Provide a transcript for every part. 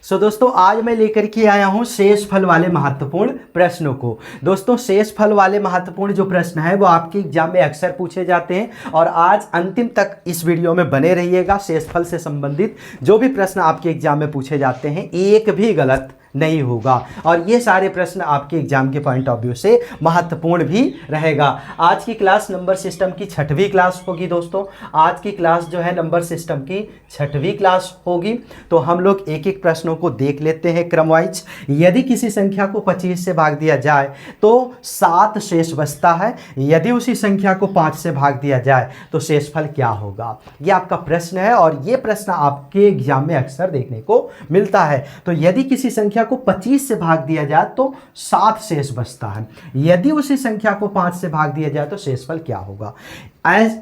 दोस्तों आज मैं लेकर के आया हूं शेष फल वाले महत्वपूर्ण प्रश्नों को। दोस्तों शेष फल वाले महत्वपूर्ण जो प्रश्न है वो आपके एग्जाम में अक्सर पूछे जाते हैं और आज अंतिम तक इस वीडियो में बने रहिएगा। शेष फल से संबंधित जो भी प्रश्न आपके एग्जाम में पूछे जाते हैं एक भी गलत नहीं होगा और ये सारे प्रश्न आपके एग्जाम के पॉइंट ऑफ व्यू से महत्वपूर्ण भी रहेगा। आज की क्लास नंबर सिस्टम की 6वीं क्लास होगी। दोस्तों आज की क्लास जो है नंबर सिस्टम की 6वीं क्लास होगी। तो हम लोग एक एक प्रश्नों को देख लेते हैं क्रम वाइज। यदि किसी संख्या को 25 से भाग दिया जाए तो 7 शेष बचता है। यदि उसी संख्या को 5 से भाग दिया जाए तो शेषफल क्या होगा, ये आपका प्रश्न है और ये प्रश्न आपके एग्जाम में अक्सर देखने को मिलता है। तो यदि किसी संख्या को 25 से भाग दिया जाए तो 7 शेष बचता है। यदि उसी संख्या को 5 से भाग दिया जाए तो शेषफल क्या होगा।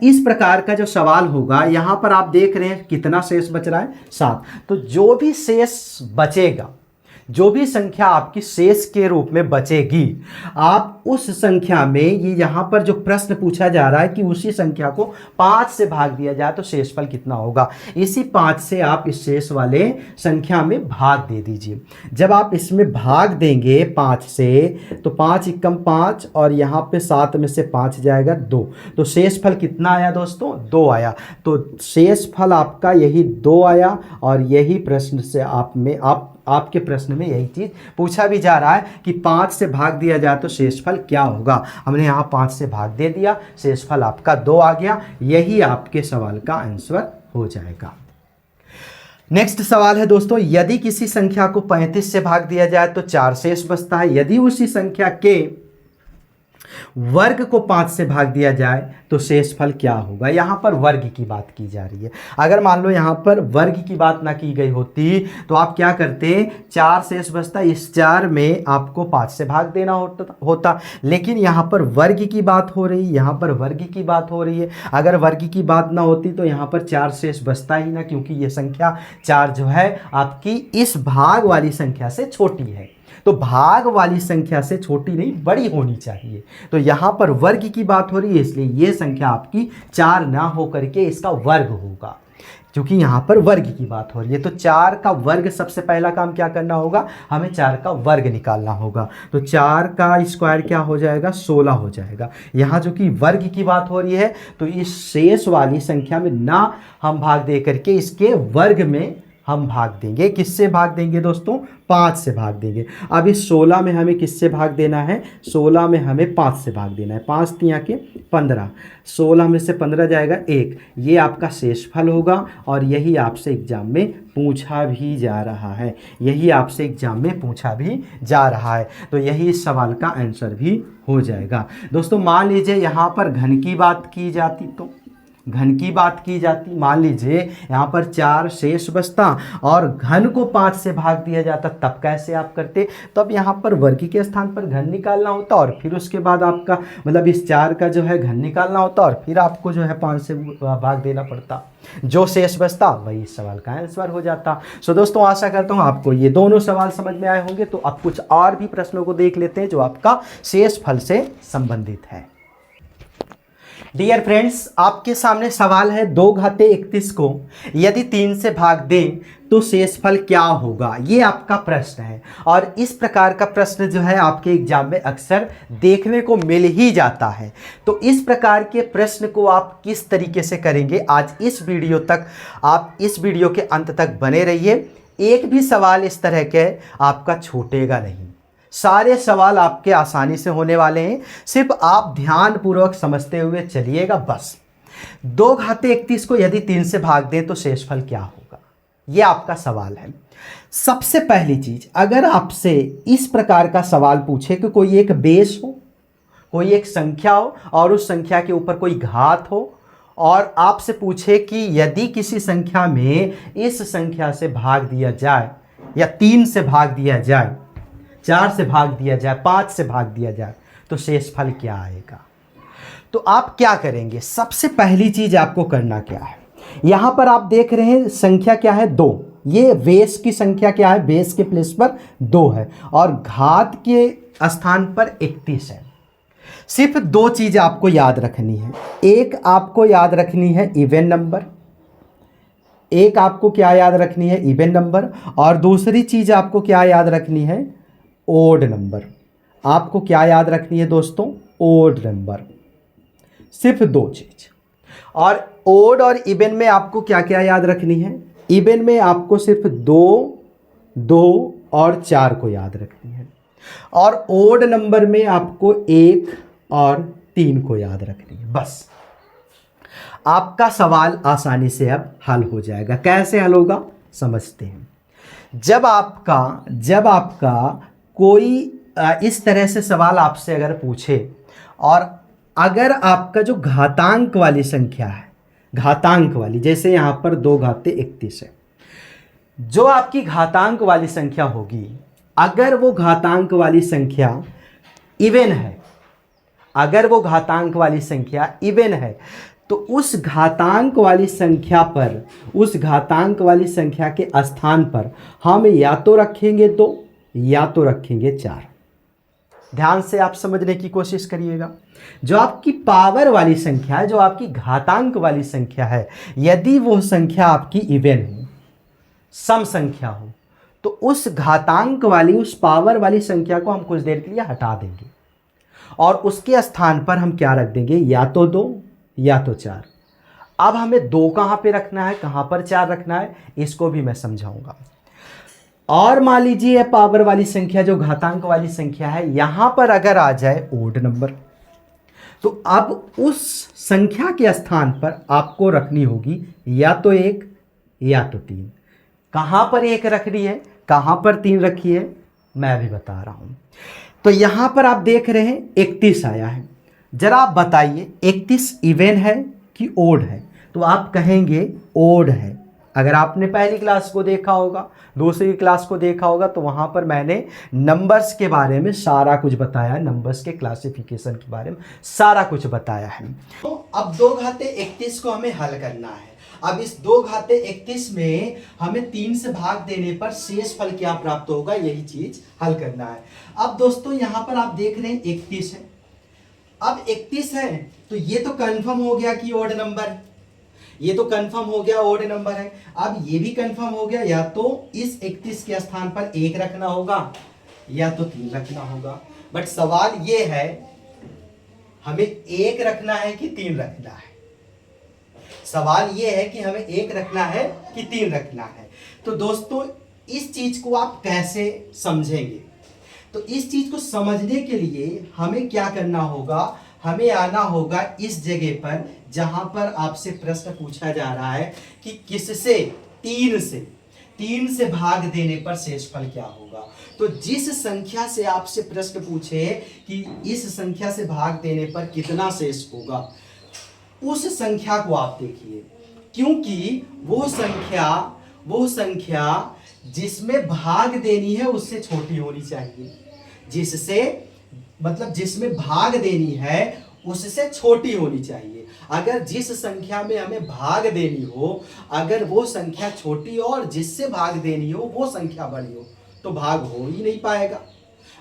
इस प्रकार का जो सवाल होगा, यहां पर आप देख रहे हैं कितना शेष बच रहा है 7। तो जो भी शेष बचेगा, जो भी संख्या आपकी शेष के रूप में बचेगी, आप उस संख्या में, ये यहां पर जो प्रश्न पूछा जा रहा है कि उसी संख्या को 5 से भाग दिया जाए तो शेषफल कितना होगा, इसी 5 से आप इस शेष वाले संख्या में भाग दे दीजिए। जब आप इसमें भाग देंगे 5 से तो 5 एकम 5 और यहां पे 7 में से 5 जाएगा 2, तो शेषफल कितना आया दोस्तों, 2 आया। तो शेषफल आपका यही 2 आया और यही प्रश्न से आपके प्रश्न में यही चीज पूछा भी जा रहा है कि 5 से भाग दिया जाए तो शेषफल क्या होगा। हमने यहाँ 5 से भाग दे दिया, शेषफल आपका 2 आ गया। यही आपके सवाल का आंसर हो जाएगा। नेक्स्ट सवाल है दोस्तों, यदि किसी संख्या को 35 से भाग दिया जाए तो 4 शेष बचता है। यदि उसी संख्या के वर्ग को 5 से भाग दिया जाए तो शेषफल क्या होगा। यहां पर वर्ग की बात की जा रही है। अगर मान लो यहां पर वर्ग की बात ना की गई होती तो आप क्या करते, 4 शेष बचता, इस 4 में आपको 5 से भाग देना होता। लेकिन यहां पर वर्ग की बात हो रही है, यहां पर वर्ग की बात हो रही है। अगर वर्ग की बात ना होती तो यहां पर 4 शेष बचता ही ना, क्योंकि ये संख्या 4 जो है आपकी इस भाग वाली संख्या से छोटी है। तो भाग वाली संख्या से छोटी नहीं, बड़ी होनी चाहिए। तो यहां पर वर्ग की बात हो रही है, इसलिए यह संख्या आपकी 4 ना हो करके इसका वर्ग होगा, क्योंकि यहां पर वर्ग की बात हो रही है। तो 4 का वर्ग, सबसे पहला काम क्या करना होगा, हमें 4 का वर्ग निकालना होगा। तो 4 का स्क्वायर क्या हो जाएगा, 16 हो जाएगा। यहां जो कि वर्ग की बात हो रही है तो इस शेष वाली संख्या में ना हम भाग दे करके इसके वर्ग में हम भाग देंगे। किससे भाग देंगे दोस्तों, 5 से भाग देंगे। अब इस 16 में हमें किससे भाग देना है, 16 में हमें 5 से भाग देना है। 5 तिया के 15, 16 में से 15 जाएगा 1। ये आपका शेषफल होगा और यही आपसे एग्जाम में पूछा भी जा रहा है, यही आपसे एग्जाम में पूछा भी जा रहा है। तो यही इस सवाल का आंसर भी हो जाएगा। दोस्तों मान लीजिए यहाँ पर घन की बात की जाती, तो घन की बात की जाती, मान लीजिए यहाँ पर 4 शेष बचता और घन को 5 से भाग दिया जाता, तब कैसे आप करते, तब यहाँ पर वर्ग के स्थान पर घन निकालना होता और फिर उसके बाद आपका मतलब इस 4 का जो है घन निकालना होता और फिर आपको जो है 5 से भाग देना पड़ता। जो शेष बचता वही इस सवाल का आंसर हो जाता। सो दोस्तों आशा करता हूँ आपको ये दोनों सवाल समझ में आए होंगे। तो अब कुछ और भी प्रश्नों को देख लेते हैं जो आपका शेषफल से संबंधित है। डियर फ्रेंड्स, आपके सामने सवाल है 2 घाते 31 को यदि 3 से भाग दें तो शेषफल क्या होगा, ये आपका प्रश्न है। और इस प्रकार का प्रश्न जो है आपके एग्जाम में अक्सर देखने को मिल ही जाता है। तो इस प्रकार के प्रश्न को आप किस तरीके से करेंगे, आज इस वीडियो तक, आप इस वीडियो के अंत तक बने रहिए। एक भी सवाल इस तरह के आपका छूटेगा नहीं, सारे सवाल आपके आसानी से होने वाले हैं। सिर्फ आप ध्यानपूर्वक समझते हुए चलिएगा बस। 2 घाते 31 को यदि 3 से भाग दें तो शेषफल क्या होगा, ये आपका सवाल है। सबसे पहली चीज, अगर आपसे इस प्रकार का सवाल पूछे कि कोई एक बेस हो, कोई एक संख्या हो और उस संख्या के ऊपर कोई घात हो और आपसे पूछे कि यदि किसी संख्या में इस संख्या से भाग दिया जाए या 3 से भाग दिया जाए, 4 से भाग दिया जाए, 5 से भाग दिया जाए तो शेषफल क्या आएगा। तो आप क्या करेंगे, सबसे पहली चीज आपको करना क्या है, यहां पर आप देख रहे हैं संख्या क्या है, 2। ये बेस की संख्या क्या है, बेस के प्लेस पर 2 है और घात के स्थान पर 31 है। सिर्फ 2 चीज आपको याद रखनी है। एक आपको याद रखनी है इवन नंबर, एक आपको क्या याद रखनी है, इवन नंबर, और दूसरी चीज आपको क्या याद रखनी है, ओड नंबर। आपको क्या याद रखनी है दोस्तों, ओड नंबर, सिर्फ दो चीज। और ओड और इवन में आपको क्या क्या याद रखनी है, इवन में आपको सिर्फ 2, 2 और 4 को याद रखनी है, और ओड नंबर में आपको 1 और 3 को याद रखनी है। बस आपका सवाल आसानी से अब हल हो जाएगा। कैसे हल होगा समझते हैं। जब आपका कोई इस तरह से सवाल आपसे अगर पूछे, और अगर आपका जो घातांक वाली संख्या है, घातांक वाली, जैसे यहां पर 2 घाते 31 है, जो आपकी घातांक वाली संख्या होगी, अगर वो घातांक वाली संख्या इवन है, अगर वो घातांक वाली संख्या इवन है, तो उस घातांक वाली संख्या पर, उस घातांक वाली संख्या के स्थान पर हम या तो रखेंगे 2 या तो रखेंगे 4। ध्यान से आप समझने की कोशिश करिएगा। जो आपकी पावर वाली संख्या है, जो आपकी घातांक वाली संख्या है, यदि वो संख्या आपकी इवन हो, सम संख्या हो, तो उस घातांक वाली, उस पावर वाली संख्या को हम कुछ देर के लिए हटा देंगे और उसके स्थान पर हम क्या रख देंगे, या तो 2 या तो 4। अब हमें 2 कहां पे रखना है, कहां पर 4 रखना है, इसको भी मैं समझाऊंगा। और मान लीजिए पावर वाली संख्या, जो घातांक वाली संख्या है, यहां पर अगर आ जाए ओड नंबर, तो अब उस संख्या के स्थान पर आपको रखनी होगी या तो 1 या तो 3। कहां पर 1 रखनी है, कहां पर 3 रखी है, मैं भी बता रहा हूं। तो यहां पर आप देख रहे हैं 31 आया है। जरा आप बताइए 31 इवन है कि ओड है, तो आप कहेंगे ओड है। अगर आपने पहली क्लास को देखा होगा, दूसरी क्लास को देखा होगा, तो वहां पर मैंने नंबर्स के बारे में सारा कुछ बताया, नंबर्स के क्लासिफिकेशन के बारे में सारा कुछ बताया है। तो अब 2 घाते 31 को हमें हल करना है। अब इस 2 घाते 31 में हमें 3 से भाग देने पर शेष फल क्या प्राप्त होगा, यही चीज हल करना है। अब दोस्तों यहां पर आप देख रहे हैं 31 है। अब 31 है तो ये तो कंफर्म हो गया कि ओड नंबर, ये तो कंफर्म हो गया ओड नंबर है। अब ये भी कंफर्म हो गया, या तो इस 31 के स्थान पर 1 रखना होगा या तो 3 रखना होगा। बट सवाल ये है, हमें 1 रखना है कि 3 रखना है। सवाल ये है कि हमें 1 रखना है कि 3 रखना है। तो दोस्तों इस चीज को आप कैसे समझेंगे, तो इस चीज को समझने के लिए हमें क्या करना होगा, हमें आना होगा इस जगह पर जहां पर आपसे प्रश्न पूछा जा रहा है कि किससे, 3 से भाग देने पर शेषफल क्या होगा। तो जिस संख्या से आपसे प्रश्न पूछे कि इस संख्या से भाग देने पर कितना शेष होगा, उस संख्या को आप देखिए, क्योंकि वो संख्या जिसमें भाग देनी है उससे छोटी होनी चाहिए। जिसमें भाग देनी है उससे छोटी होनी चाहिए। अगर जिस संख्या में हमें भाग देनी हो, अगर वो संख्या छोटी और जिससे भाग देनी हो वो संख्या बड़ी हो, तो भाग हो ही नहीं पाएगा,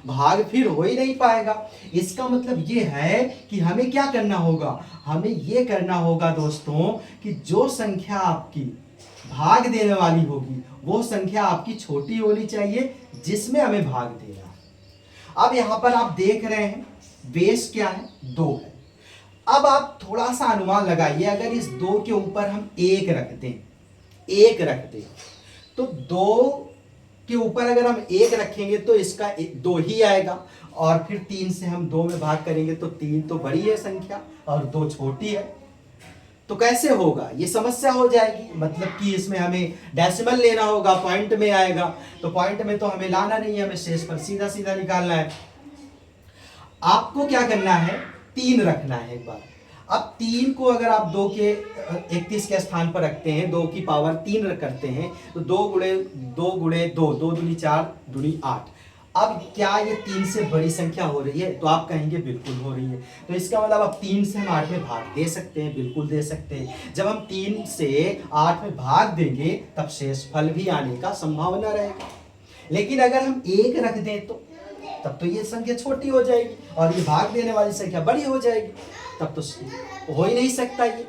भाग फिर हो ही नहीं पाएगा। इसका मतलब ये है कि हमें क्या करना होगा, हमें ये करना होगा दोस्तों कि जो संख्या आपकी भाग देने वाली होगी वो संख्या आपकी छोटी होनी चाहिए जिसमें हमें भाग देना। अब यहां पर आप देख रहे हैं बेस क्या है, 2 है। अब आप थोड़ा सा अनुमान लगाइए, अगर इस 2 के ऊपर हम 1 रखते हैं, तो 2 के ऊपर अगर हम 1 रखेंगे तो इसका 2 ही आएगा, और फिर 3 से हम 2 में भाग करेंगे तो 3 तो बड़ी है संख्या और 2 छोटी है। तो कैसे होगा, ये समस्या हो जाएगी। मतलब कि इसमें हमें डेसिमल लेना होगा, पॉइंट में आएगा, तो पॉइंट में तो हमें लाना नहीं है, हमें शेषफल सीधा सीधा निकालना है। आपको क्या करना है, 3 रखना है एक बार। अब 3 को अगर आप 2 के 31 के स्थान पर रखते हैं, 2 की पावर 3 करते हैं, तो 2 गुणे 2, 2 दूनी 4, दूनी 8। अब क्या ये 3 से बड़ी संख्या हो रही है, तो आप कहेंगे बिल्कुल हो रही है। तो इसका मतलब अब 3 से हम 8 में भाग दे सकते हैं, बिल्कुल दे सकते हैं। जब हम 3 से 8 में भाग देंगे तब शेषफल भी आने का संभावना रहेगा। लेकिन अगर हम 1 रख दें तो तब तो ये संख्या छोटी हो जाएगी और ये भाग देने वाली संख्या बड़ी हो जाएगी, तब तो हो ही नहीं सकता ये।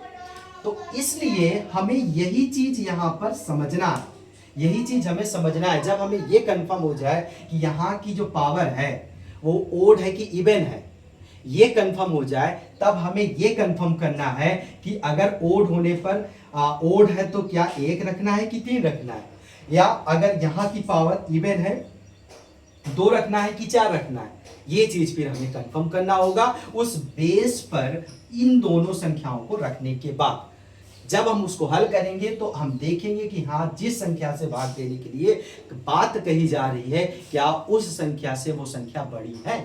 तो इसलिए हमें यही चीज यहां पर समझना है, यही चीज हमें समझना है। जब हमें ये कंफर्म हो जाए कि यहाँ की जो पावर है वो ओड है कि इवन है, ये कंफर्म हो जाए, तब हमें ये कंफर्म करना है कि अगर ओड होने पर ओड है तो क्या 1 रखना है कि 3 रखना है, या अगर यहाँ की पावर इवन है 2 रखना है कि 4 रखना है। ये चीज फिर हमें कंफर्म करना होगा उस बेस पर इन दोनों संख्याओं को रखने के बाद। जब हम उसको हल करेंगे तो हम देखेंगे कि हाँ, जिस संख्या से भाग देने के लिए बात कही जा रही है, क्या उस संख्या से वो संख्या बड़ी है।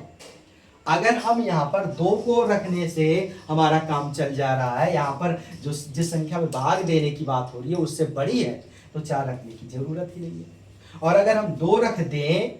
अगर हम यहाँ पर 2 को रखने से हमारा काम चल जा रहा है, यहाँ पर जो जिस संख्या में भाग देने की बात हो रही है उससे बड़ी है, तो 4 रखने की जरूरत ही नहीं है। और अगर हम 2 रख दें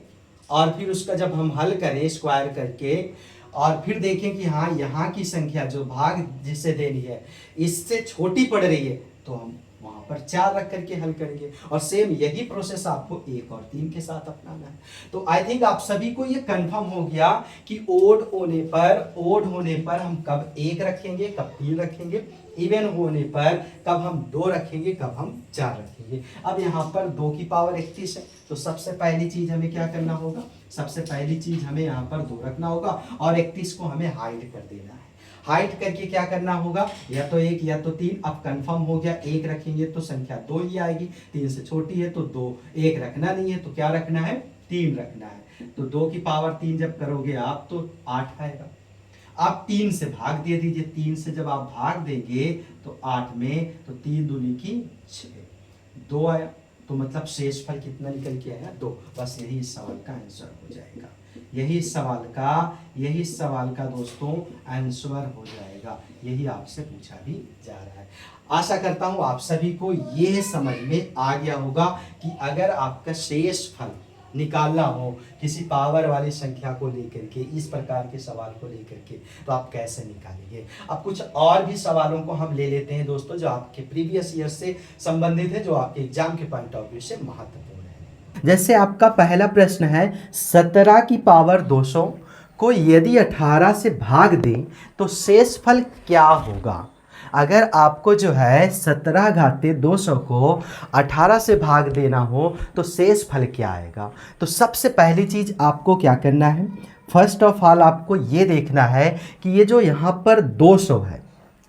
और फिर उसका जब हम हल करें स्क्वायर करके और फिर देखें कि हाँ, यहाँ की संख्या जो भाग जिससे देनी है इससे छोटी पड़ रही है, तो हम वहां पर 4 रख करके हल करेंगे। और सेम यही प्रोसेस आपको 1 और 3 के साथ अपनाना है। तो आई थिंक आप सभी को ये कंफर्म हो गया कि ओड होने पर हम कब 1 रखेंगे, कब 3 रखेंगे, इवन होने पर कब हम 2 रखेंगे, कब हम 4 रखेंगे। अब यहाँ पर 2 की पावर 31 है, तो सबसे पहली चीज हमें क्या करना होगा, सबसे पहली चीज हमें यहाँ पर 2 रखना होगा और 31 को हमें हाइड कर देना है। हाइड करके क्या करना होगा, या तो 1 या तो 3। अब कंफर्म हो गया 1 रखेंगे तो संख्या 2 ही आएगी, 3 से छोटी है तो 2, 1 रखना नहीं है तो क्या रखना है, 3 रखना है। तो 2 की पावर 3 जब करोगे आप तो 8 आएगा। आप 3 से भाग दे दीजिए, 3 से जब आप भाग देंगे तो 8 में, तो 3 दूनी की 6, 2 आया। तो मतलब शेष फल कितना निकल के आया, 2। बस यही इस सवाल का आंसर हो जाएगा, यही इस सवाल का दोस्तों आंसर हो जाएगा। यही आपसे पूछा भी जा रहा है। आशा करता हूं आप सभी को ये समझ में आ गया होगा कि अगर आपका शेष फल निकालना हो किसी पावर वाली संख्या को लेकर के, इस प्रकार के सवाल को लेकर के, तो आप कैसे निकालेंगे। अब कुछ और भी सवालों को हम ले लेते हैं दोस्तों, जो आपके प्रीवियस ईयर से संबंधित है, जो आपके एग्जाम के पॉइंट ऑफ व्यू से महत्वपूर्ण है। जैसे आपका पहला प्रश्न है, 17 की पावर 200 को यदि 18 से भाग दें तो शेष फल क्या होगा। अगर आपको जो है 17 घाते 200 को 18 से भाग देना हो तो शेष फल क्या आएगा। तो सबसे पहली चीज आपको क्या करना है, फर्स्ट ऑफ ऑल आपको ये देखना है कि ये जो यहाँ पर 200 है,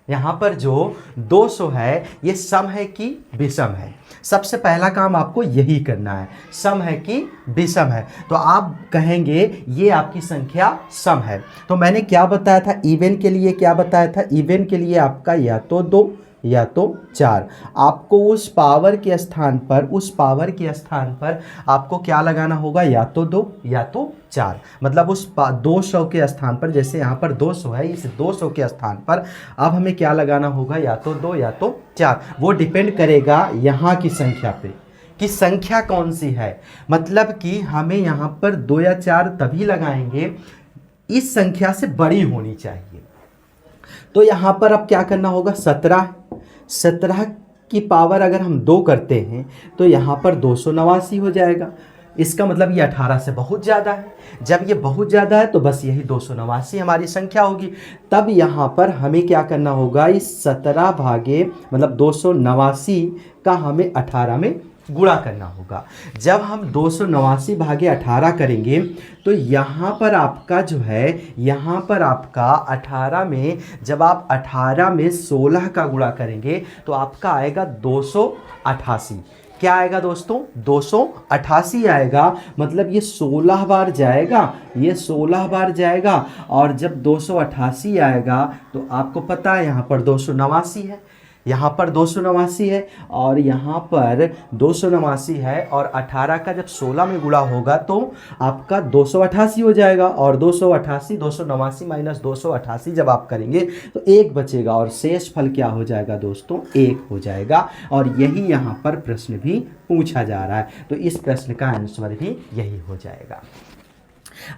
यहाँ पर जो 200 है ये सम है कि विषम है। सबसे पहला काम आपको यही करना है, सम है कि विषम है। तो आप कहेंगे ये आपकी संख्या सम है। तो मैंने क्या बताया था, इवन के लिए क्या बताया था, इवन के लिए आपका या तो 2 या तो 4। आपको उस पावर के स्थान पर आपको क्या लगाना होगा, या तो 2 या तो 4। मतलब उस 200 के स्थान पर, जैसे यहाँ पर 200 है, इस 200 के स्थान पर अब हमें क्या लगाना होगा, या तो 2 या तो 4। वो डिपेंड करेगा यहाँ की संख्या पे कि संख्या कौन सी है। मतलब कि हमें यहाँ पर 2 या 4 तभी लगाएंगे इस संख्या से बड़ी होनी चाहिए। तो यहाँ पर अब क्या करना होगा, 17 की पावर अगर हम 2 करते हैं तो यहाँ पर 289 हो जाएगा। इसका मतलब ये 18 से बहुत ज़्यादा है। जब ये बहुत ज़्यादा है तो बस यही 289 हमारी संख्या होगी। तब यहाँ पर हमें क्या करना होगा, इस 17 भागे मतलब 289 का हमें 18 में गुणा करना होगा। जब हम 289 भागे 18 करेंगे तो यहाँ पर आपका जो है, यहाँ पर आपका 18 में, जब आप 18 में 16 का गुणा करेंगे तो आपका आएगा 288। क्या आएगा दोस्तों, 288 आएगा। मतलब ये 16 बार जाएगा, ये 16 बार जाएगा। और जब 288 आएगा तो आपको पता है यहाँ पर 289 है, यहाँ पर 289 है और यहाँ पर 289 है, और 18 का जब 16 में गुणा होगा तो आपका 288 हो जाएगा। और 289 माइनस 288 जब आप करेंगे तो 1 बचेगा और शेष फल क्या हो जाएगा दोस्तों, 1 हो जाएगा। और यही यहाँ पर प्रश्न भी पूछा जा रहा है, तो इस प्रश्न का आंसर भी यही हो जाएगा।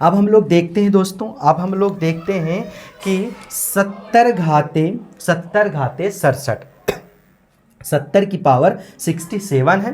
अब हम लोग देखते हैं दोस्तों, अब हम लोग देखते हैं कि 70 घाते 67, 70 की पावर 67 है।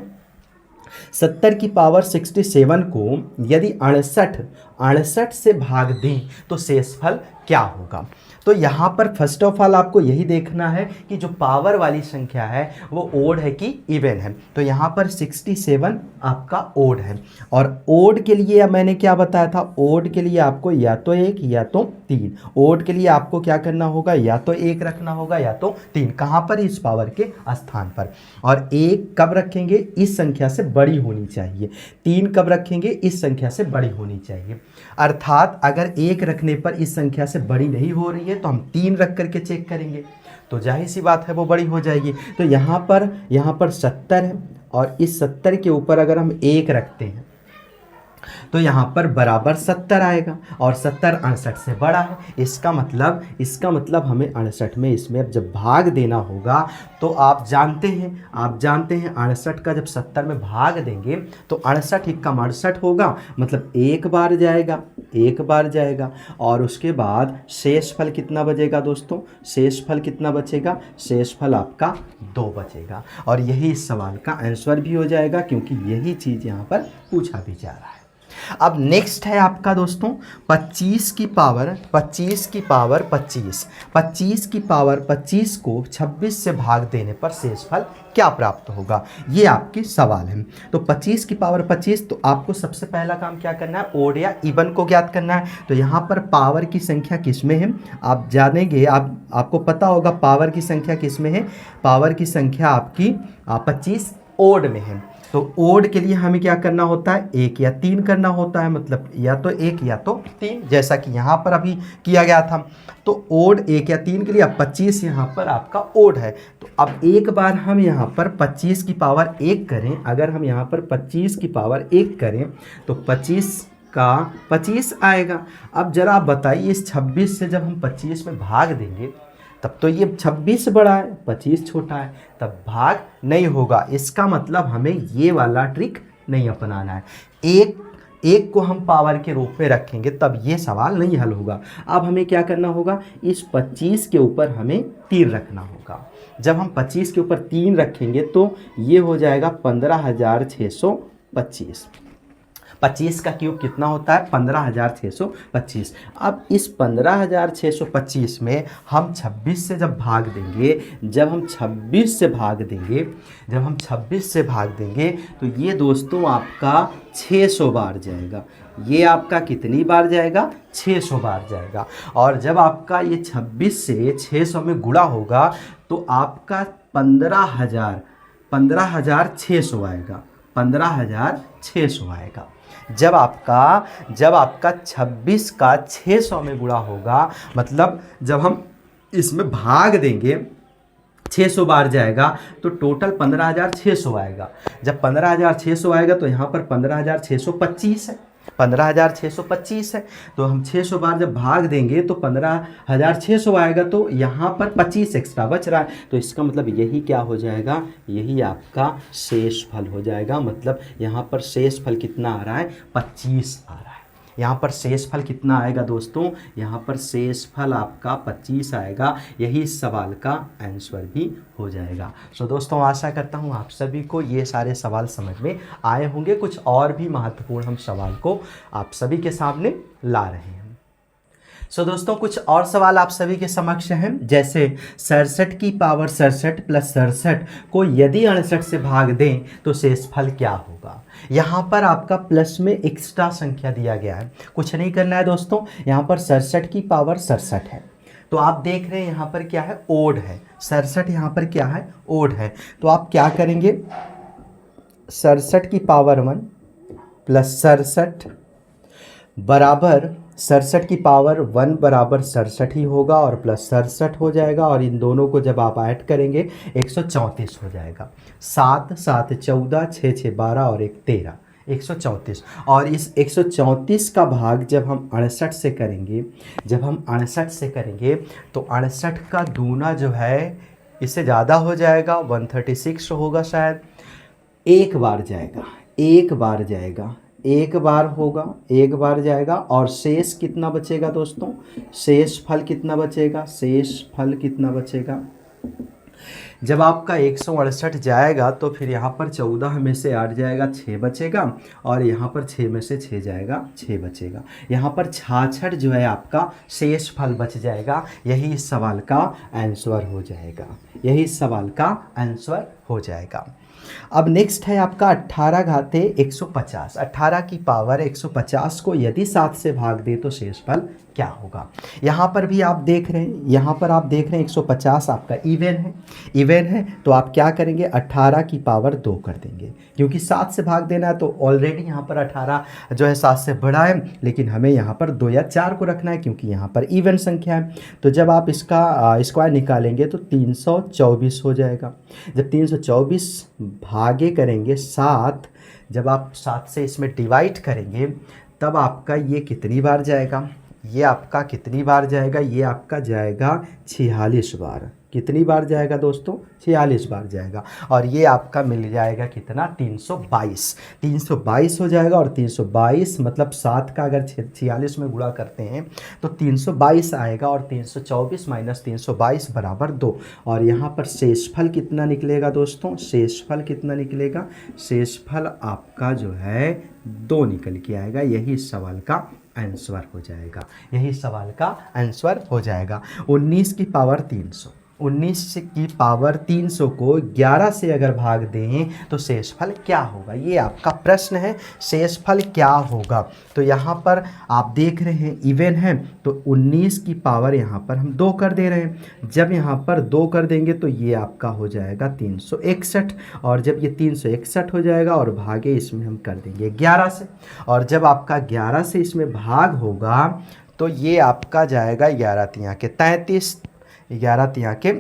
70 की पावर 67 को यदि 68 से भाग दें तो शेषफल क्या होगा। तो यहाँ पर फर्स्ट ऑफ ऑल आपको यही देखना है कि जो पावर वाली संख्या है वो ओड है कि इवन है। तो यहाँ पर 67 आपका ओड है। और ओड के लिए मैंने क्या बताया था, ओड के लिए आपको या तो 1 या तो 3, ओड के लिए आपको क्या करना होगा, या तो 1 रखना होगा या तो 3। कहाँ पर, इस पावर के स्थान पर। और 1 कब रखेंगे, इस संख्या से बड़ी होनी चाहिए। 3 कब रखेंगे, इस संख्या से बड़ी होनी चाहिए। अर्थात अगर 1 रखने पर इस संख्या से बड़ी नहीं हो रही है तो हम 3 रख करके चेक करेंगे, तो जाहिर सी बात है वो बड़ी हो जाएगी। तो यहाँ पर 70 है और इस 70 के ऊपर अगर हम 1 रखते हैं तो यहाँ पर बराबर 70 आएगा और 70 68 से बड़ा है। इसका मतलब हमें 68 में इसमें अब जब भाग देना होगा तो आप जानते हैं 68 का जब 70 में भाग देंगे तो 68 × 68 होगा, मतलब एक बार जाएगा। और उसके बाद शेष फल कितना बचेगा दोस्तों, शेष फल कितना बचेगा, शेष फल आपका 2 बचेगा। और यही इस सवाल का आंसर भी हो जाएगा क्योंकि यही चीज़ यहाँ पर पूछा भी जा रहा है। अब नेक्स्ट है आपका दोस्तों 25 की पावर 25 को 26 से भाग देने पर शेषफल क्या प्राप्त होगा, ये आपकी सवाल है। तो 25 की पावर 25, तो आपको सबसे पहला काम क्या करना है, ओड या इवन को ज्ञात करना है। तो यहाँ पर पावर की संख्या किस में है आप जानेंगे, आपको पता होगा पावर की संख्या किस में है, पावर की संख्या आपकी 25 ओड में है। तो ओड के लिए हमें क्या करना होता है, 1 या 3 करना होता है, मतलब या तो 1 या तो 3, जैसा कि यहाँ पर अभी किया गया था। तो ओड 1 या 3 के लिए अब 25 यहाँ पर आपका ओड है। तो अब एक बार हम यहाँ पर 25 की पावर 1 करें, अगर हम यहाँ पर 25 की पावर 1 करें तो 25 का 25 आएगा। अब जरा आप बताइए इस 26 से जब हम 25 में भाग देंगे तब तो ये 26 बड़ा है 25 छोटा है, तब भाग नहीं होगा। इसका मतलब हमें ये वाला ट्रिक नहीं अपनाना है। एक को हम पावर के रूप में रखेंगे तब ये सवाल नहीं हल होगा। अब हमें क्या करना होगा, इस 25 के ऊपर हमें 3 रखना होगा। जब हम 25 के ऊपर 3 रखेंगे तो ये हो जाएगा 15,625। 25 का क्यूब कितना होता है, 15,625। अब इस 15,625 में हम 26 से जब भाग देंगे, जब हम 26 से भाग देंगे तो ये दोस्तों आपका 600 बार जाएगा। ये आपका कितनी बार जाएगा, 600 बार जाएगा। और जब आपका ये 26 से 600 में गुणा होगा तो आपका 15,600 आएगा, 15,600 आएगा। जब आपका 26 का 600 में गुणा होगा, मतलब जब हम इसमें भाग देंगे 600 बार जाएगा तो टोटल 15,600 आएगा। जब 15,600 आएगा तो यहाँ पर 15,625 है, 15,625 है। तो हम 600 बार जब भाग देंगे तो 15,600 आएगा, तो यहाँ पर 25 एक्स्ट्रा बच रहा है। तो इसका मतलब यही क्या हो जाएगा, यही आपका शेष फल हो जाएगा। मतलब यहाँ पर शेष फल कितना आ रहा है, 25 आ रहा है। यहाँ पर शेष फल कितना आएगा दोस्तों, यहाँ पर शेष फल आपका 25 आएगा। यही इस सवाल का आंसर भी हो जाएगा। सो दोस्तों आशा करता हूँ आप सभी को ये सारे सवाल समझ में आए होंगे। कुछ और भी महत्वपूर्ण हम सवाल को आप सभी के सामने ला रहे हैं। सो दोस्तों कुछ और सवाल आप सभी के समक्ष हैं, जैसे 67 की पावर 67 प्लस 67 को यदि 68 से भाग दें तो शेषफल क्या होगा। यहाँ पर आपका प्लस में एक्स्ट्रा संख्या दिया गया है, कुछ नहीं करना है दोस्तों। यहाँ पर 67 की पावर 67 है, तो आप देख रहे हैं यहाँ पर क्या है, ओड है। 67 यहाँ पर क्या है, ओड है। तो आप क्या करेंगे, 67 की पावर 1 प्लस 67 बराबर 67 की पावर 1 बराबर 67 ही होगा और प्लस 67 हो जाएगा। और इन दोनों को जब आप ऐड करेंगे 134 हो जाएगा। 7 7 14 6 6 12 और 1 13, 134। और इस 134 का भाग जब हम 68 से करेंगे, तो 68 का दूना जो है इससे ज़्यादा हो जाएगा, 136 होगा शायद। एक बार जाएगा और शेष कितना बचेगा दोस्तों, शेष फल कितना बचेगा, जब आपका 168 जाएगा तो फिर यहाँ पर 14 में से 8 जाएगा 6 बचेगा, और यहाँ पर 6 में से 6 जाएगा 6 बचेगा। यहाँ पर 66 जो है आपका शेषफल बच जाएगा। यही इस सवाल का आंसर हो जाएगा। यही इस सवाल का आंसर हो जाएगा। अब नेक्स्ट है आपका 18 घाते 150। 18 की पावर 150 को यदि 7 से भाग दे तो शेषफल क्या होगा। यहाँ पर भी आप देख रहे हैं, यहाँ पर आप देख रहे हैं 150 आपका इवन है तो आप क्या करेंगे, 18 की पावर 2 कर देंगे, क्योंकि 7 से भाग देना है तो ऑलरेडी यहाँ पर 18 जो है 7 से बड़ा है, लेकिन हमें यहाँ पर 2 या 4 को रखना है क्योंकि यहाँ पर इवन संख्या है। तो जब आप इसका स्क्वायर निकालेंगे तो 324 हो जाएगा। जब 324 भागे करेंगे 7, जब आप 7 से इसमें डिवाइड करेंगे तब आपका ये कितनी बार जाएगा, ये आपका कितनी बार जाएगा, ये आपका जाएगा 46 बार। कितनी बार जाएगा दोस्तों, 46 बार जाएगा। और ये आपका मिल जाएगा कितना, 322 हो जाएगा। और 322 मतलब 7 का अगर 46 में गुणा करते हैं तो 322 आएगा, और 324 माइनस 322 बराबर 2। और यहाँ पर शेषफल कितना निकलेगा दोस्तों, शेषफल कितना निकलेगा, शेषफल आपका जो है 2 निकल के आएगा। यही इस सवाल का आंसर हो जाएगा। यही सवाल का आंसर हो जाएगा। 19 की पावर 300, 19 की पावर 300 को 11 से अगर भाग दें तो शेषफल क्या होगा, ये आपका प्रश्न है। शेषफल क्या होगा, तो यहाँ पर आप देख रहे हैं इवन है तो 19 की पावर यहाँ पर हम 2 कर दे रहे हैं। जब यहाँ पर 2 कर देंगे तो ये आपका हो जाएगा 361, और जब ये 361 हो जाएगा और भागे इसमें हम कर देंगे 11 से, और जब आपका 11 से इसमें भाग होगा तो ये आपका जाएगा 11 तिया के 33, 11 तिया के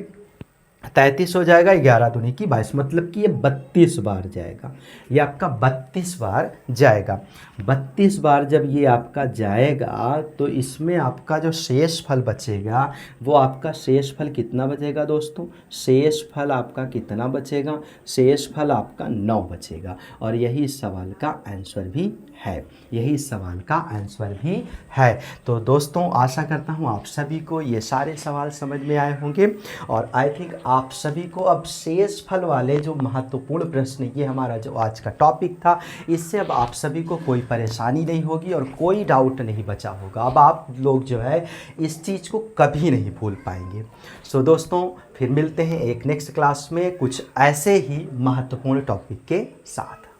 33 हो जाएगा, 11 दूनी की 22, मतलब कि ये 32 बार जाएगा। ये आपका 32 बार जाएगा। 32 बार जब ये आपका जाएगा तो इसमें आपका जो शेषफल बचेगा वो आपका शेषफल कितना बचेगा दोस्तों, शेषफल आपका कितना बचेगा, शेषफल आपका 9 बचेगा। और यही इस सवाल का आंसर भी है। यही इस सवाल का आंसर भी है। तो दोस्तों आशा करता हूँ आप सभी को ये सारे सवाल समझ में आए होंगे, और आई थिंक आप सभी को अब शेषफल वाले जो महत्वपूर्ण प्रश्न, ये हमारा जो आज का टॉपिक था, इससे अब आप सभी को कोई परेशानी नहीं होगी और कोई डाउट नहीं बचा होगा। अब आप लोग जो है इस चीज़ को कभी नहीं भूल पाएंगे। सो दोस्तों फिर मिलते हैं एक नेक्स्ट क्लास में कुछ ऐसे ही महत्वपूर्ण टॉपिक के साथ।